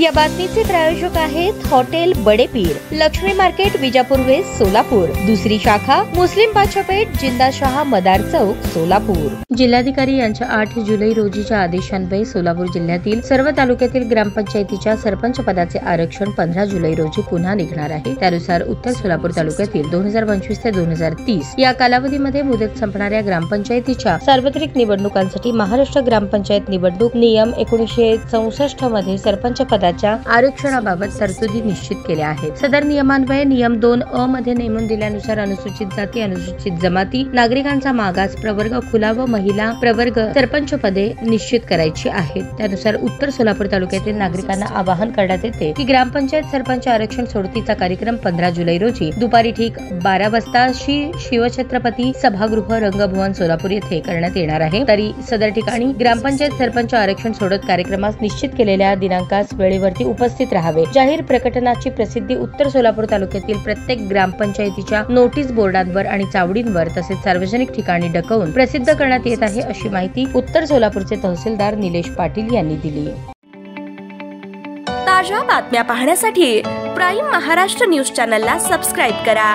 या बातमीचे प्रायोजक आहेत hotel Badepir, Lakshmi market, Vijapur west, Solapur. दुसरी शाखा मुस्लिम बादशाहपेठ, जिंदाशाह मदार चौक, सोलापूर। जिल्हाधिकारी यांच्या 8 जुलै रोजीच्या आदेशान्वये सोलापूर जिल्ह्यातील सर्व तालुक्यातील ग्रामपंचायतीच्या सरपंच पदाचे आरक्षण 15 जुलै रोजी पुन्हा निघणार आहे। त्यानुसार उत्तर सोलापूर तालुक्यातील 2025 ते 2030 या कालावधीमध्ये मुदत संपणाऱ्या ग्रामपंचायतीच्या सार्वत्रिक निवडणुकांसाठी महाराष्ट्र ग्रामपंचायत निवडणूक नियम 1964 मध्ये सरपंच पदाच्या आरक्षणाबाबत तरतुदी निश्चित केल्या आहेत। सदर नियमान्वये नियम 2 मध्ये नेमून दिल्यानुसार अनुसूचित जाती, अनुसूचित जमाती, नागरिकांचा मागास प्रवर्ग, खुला व महिला प्रवर्ग सरपंच पदे निश्चित करायची आहेत। त्यानुसार उत्तर सोलापूर तालुक्यातील नागरिकांना आवाहन करण्यात येते की ग्रामपंचायत सरपंच आरक्षण सोडतीचा कार्यक्रम 15 जुलै रोजी दुपारी ठीक 12 वाजता शिवछत्रपती सभागृह, रंगभवन, सोलापूर येथे करण्यात येणार आहे। तरी सदर ठिकाणी ग्रामपंचायत सरपंच आरक्षण सोडत कार्यक्रमास निश्चित केलेल्या दिनांकास वेळेवरती उपस्थित राहावे। जाहीर प्रकटनाची प्रसिद्धी उत्तर सोलापूर तालुक्यातील प्रत्येक ग्रामपंचायतीच्या नोटीस बोर्डांवर आणि चावडींवर तसेच सार्वजनिक ठिकाणी डकवून प्रसिद्ध करण्यात येत आहे, अशी माहिती उत्तर सोलापूरचे तहसीलदार निलेश पाटील यांनी दिली। ताज्या बातम्या पाहण्यासाठी प्राईम महाराष्ट्र न्यूज चॅनलला सबस्क्राईब करा।